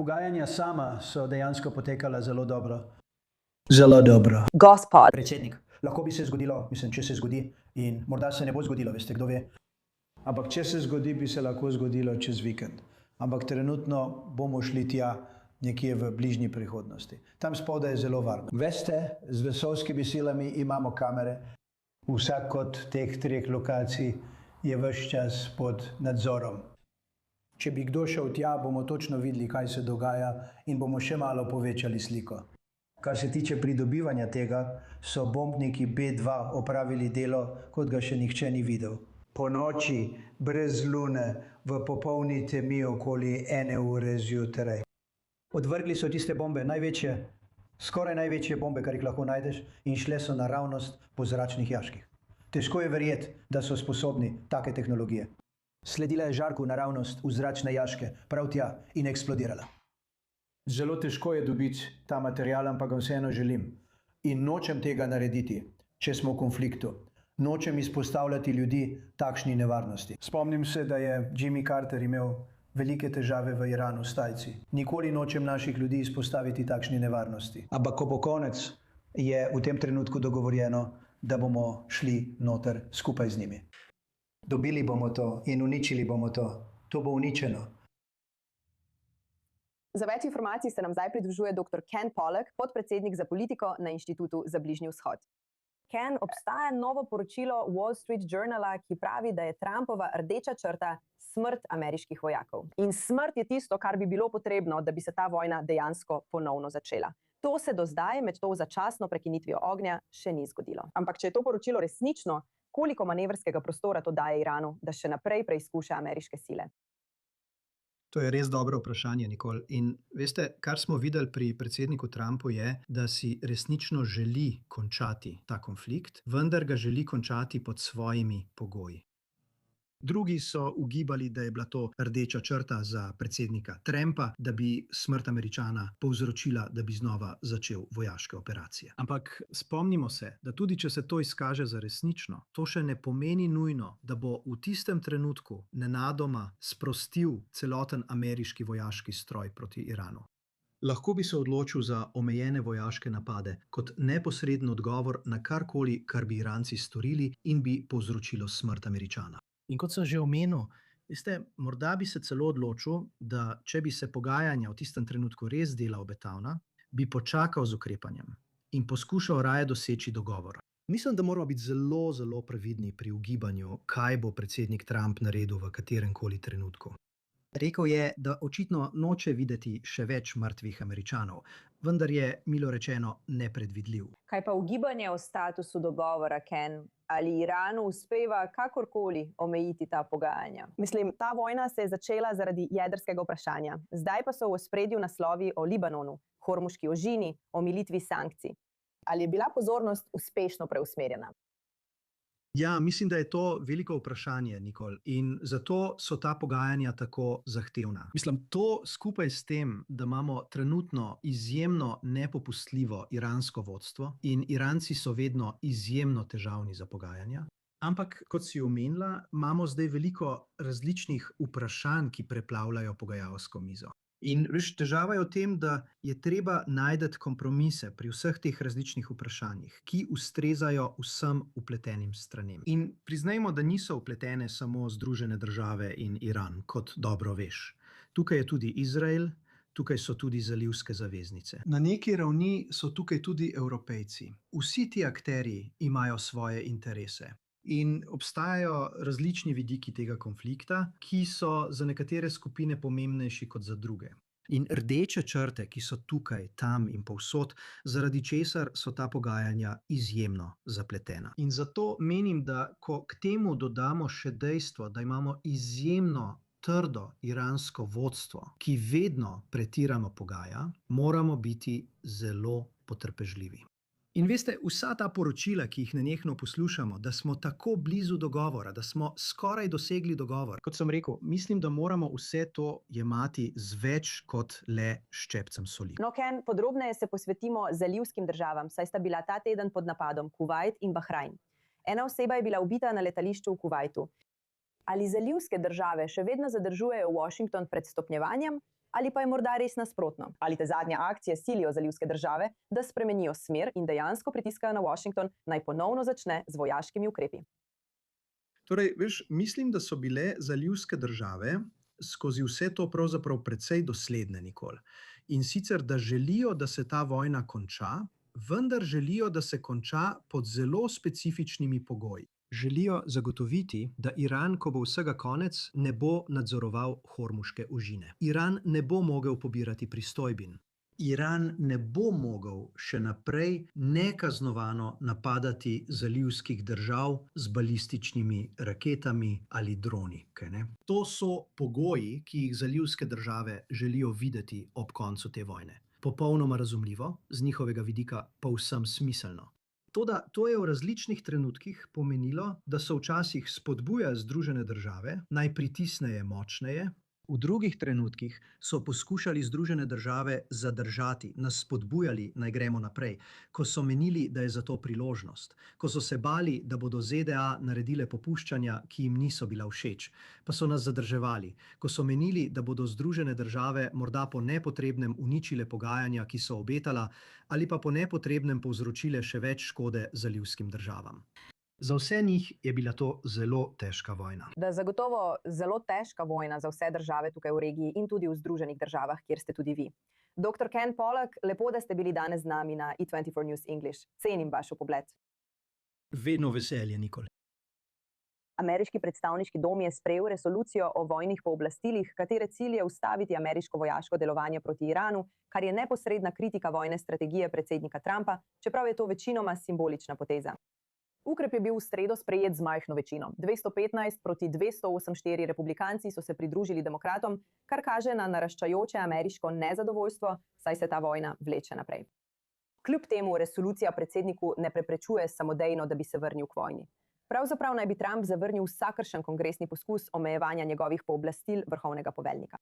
Pogajanja sama so dejansko potekala zelo dobro. Zelo dobro. Gospod. Predsednik, lahko bi se zgodilo, mislim, če se zgodi, in morda se ne bo zgodilo, veste, kdo ve. Ampak če se zgodi, bi se lahko zgodilo čez vikend. Ampak trenutno bomo šli tja nekje v bližnji prihodnosti. Tam spodaj je zelo varno. Veste, z vesoljskimi silami imamo kamere. Vsak od teh 3 lokacij je ves čas pod nadzorom. Če bi kdo šel tja, bomo točno videli, kaj se dogaja in bomo še malo povečali sliko. Kar se tiče pridobivanja tega, so bombniki B2 opravili delo, kot ga še nihče ni videl. Po noči, brez lune, v popolni temi okoli 1 ure zjutraj. Odvrgli so tiste bombe, največje, skoraj največje bombe, kar jih lahko najdeš, in šle so naravnost po zračnih jaških. Težko je verjeti, da so sposobni take tehnologije. Sledila je žarku naravnost v zračne jaške, prav tja, in eksplodirala. Zelo težko je dobiti ta material, ampak ga vseeno želim. In nočem tega narediti, če smo v konfliktu. Nočem izpostavljati ljudi takšni nevarnosti. Spomnim se, da je Jimmy Carter imel velike težave v Iranu s Tajci. Nikoli nočem naših ljudi izpostaviti takšni nevarnosti. Ampak ko bo konec, je v tem trenutku dogovorjeno, da bomo šli noter skupaj z njimi. Dobili bomo to in uničili bomo to. To bo uničeno. Za več informacij se nam zdaj pridružuje dr. Ken Pollack, podpredsednik za politiko na Inštitutu za Bližnji vzhod. Ken, obstaja novo poročilo Wall Street Journala, ki pravi, da je Trumpova rdeča črta smrt ameriških vojakov. In smrt je tisto, kar bi bilo potrebno, da bi se ta vojna dejansko ponovno začela. To se do zdaj med to začasno prekinitvijo ognja še ni zgodilo. Ampak če je to poročilo resnično, koliko manevrskega prostora to daje Iranu, da še naprej preizkuša ameriške sile? To je res dobro vprašanje, Nikol. In veste, kar smo videli pri predsedniku Trumpu je, da si resnično želi končati ta konflikt, vendar ga želi končati pod svojimi pogoji. Drugi so ugibali, da je bila to rdeča črta za predsednika Trumpa, da bi smrt Američana povzročila, da bi znova začel vojaške operacije. Ampak spomnimo se, da tudi če se to izkaže za resnično, to še ne pomeni nujno, da bo v tistem trenutku nenadoma sprostil celoten ameriški vojaški stroj proti Iranu. Lahko bi se odločil za omejene vojaške napade kot neposreden odgovor na karkoli, kar bi Iranci storili in bi povzročilo smrt Američana. In kot sem že omenil, veste, morda bi se celo odločil, da če bi se pogajanja v tistem trenutku res dela obetavna, bi počakal z ukrepanjem in poskušal raje doseči dogovor. Mislim, da moramo biti zelo, zelo previdni pri ugibanju, kaj bo predsednik Trump naredil v kateremkoli trenutku. Rekel je, da očitno noče videti še več mrtvih Američanov, vendar je, milo rečeno, nepredvidljiv. Kaj pa ugibanje o statusu dogovora, Ken? Ali Iranu uspeva kakorkoli omejiti ta pogajanja? Mislim, ta vojna se je začela zaradi jedrskega vprašanja. Zdaj pa so v ospredju naslovi o Libanonu, Hormuški ožini, o omilitvi sankcij. Ali je bila pozornost uspešno preusmerjena? Ja, mislim, da je to veliko vprašanje, Nikol, in zato so ta pogajanja tako zahtevna. Mislim, to skupaj s tem, da imamo trenutno izjemno nepopustljivo iransko vodstvo in Iranci so vedno izjemno težavni za pogajanja. Ampak, kot si omenila, imamo zdaj veliko različnih vprašanj, ki preplavljajo pogajalsko mizo. In veš, težava je v tem, da je treba najti kompromise pri vseh teh različnih vprašanjih, ki ustrezajo vsem vpletenim stranem. In priznajmo, da niso vpletene samo Združene države in Iran, kot dobro veš. Tukaj je tudi Izrael, tukaj so tudi zalivske zaveznice. Na neki ravni so tukaj tudi Evropejci. Vsi ti akterji imajo svoje interese. In obstajajo različni vidiki tega konflikta, ki so za nekatere skupine pomembnejši kot za druge. In rdeče črte, ki so tukaj, tam in povsod, zaradi česar so ta pogajanja izjemno zapletena. In zato menim, da ko k temu dodamo še dejstvo, da imamo izjemno trdo iransko vodstvo, ki vedno pretirano pogaja, moramo biti zelo potrpežljivi. In veste, vsa ta poročila, ki jih nenehno poslušamo, da smo tako blizu dogovora, da smo skoraj dosegli dogovor. Kot sem rekel, mislim, da moramo vse to jemati z več kot le ščepcem soli. No, Ken, podrobneje se posvetimo zalivskim državam, saj sta bila ta teden pod napadom Kuvajt in Bahrajn. Ena oseba je bila ubita na letališču v Kuvajtu. Ali zalivske države še vedno zadržujejo Washington pred stopnjevanjem? Ali pa je morda res nasprotno? Ali te zadnje akcije silijo zalivske države, da spremenijo smer in dejansko pritiskajo na Washington, naj ponovno začne z vojaškimi ukrepi? Torej, veš, mislim, da so bile zalivske države skozi vse to pravzaprav precej dosledne, Nikol. In sicer, da želijo, da se ta vojna konča, vendar želijo, da se konča pod zelo specifičnimi pogoji. Želijo zagotoviti, da Iran, ko bo vsega konec, ne bo nadzoroval Hormuške ožine. Iran ne bo mogel pobirati pristojbin. Iran ne bo mogel še naprej nekaznovano napadati zalivskih držav z balističnimi raketami ali droni. To so pogoji, ki jih zalivske države želijo videti ob koncu te vojne. Popolnoma razumljivo, z njihovega vidika povsem smiselno. Toda to je v različnih trenutkih pomenilo, da so včasih spodbujali Združene države, naj pritisnejo močneje, v drugih trenutkih so poskušali Združene države zadržati, nas spodbujali, naj gremo naprej, ko so menili, da je za to priložnost, ko so se bali, da bodo ZDA naredile popuščanja, ki jim niso bila všeč, pa so nas zadrževali, ko so menili, da bodo Združene države morda po nepotrebnem uničile pogajanja, ki so obetala, ali pa po nepotrebnem povzročile še več škode zalivskim državam. Za vse njih je bila to zelo težka vojna. Da, zagotovo zelo težka vojna za vse države tukaj v regiji in tudi v Združenih državah, kjer ste tudi vi. Dr. Ken Pollock, lepo, da ste bili danes z nami na E24 News English. Cenim vaš pogled. Vedno veselje, Nikol. Ameriški predstavniški dom je sprejel resolucijo o vojnih pooblastilih, katere cilj je ustaviti ameriško vojaško delovanje proti Iranu, kar je neposredna kritika vojne strategije predsednika Trumpa, čeprav je to večinoma simbolična poteza. Ukrep je bil v sredo sprejet z majhno večino. 215 proti 208 republikanci so se pridružili demokratom, kar kaže na naraščajoče ameriško nezadovoljstvo, saj se ta vojna vleče naprej. Kljub temu resolucija predsedniku ne preprečuje samodejno, da bi se vrnil k vojni. Pravzaprav naj bi Trump zavrnil vsakršen kongresni poskus omejevanja njegovih pooblastil vrhovnega poveljnika.